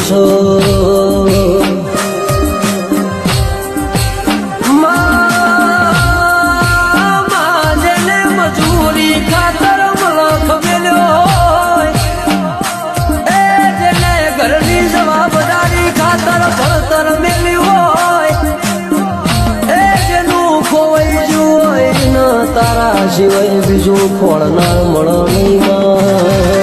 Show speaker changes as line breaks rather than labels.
છો જેને મજૂરી ખાતર મલખ મેલ્યો હોય એ જેને ઘરની જવાબદારી ખાતર ભણતર મેલ્યું હોય એ જેનું ખોવાઈ ગયું હોય તારા સિવાય બીજું ખોળનાર મળે નહીં.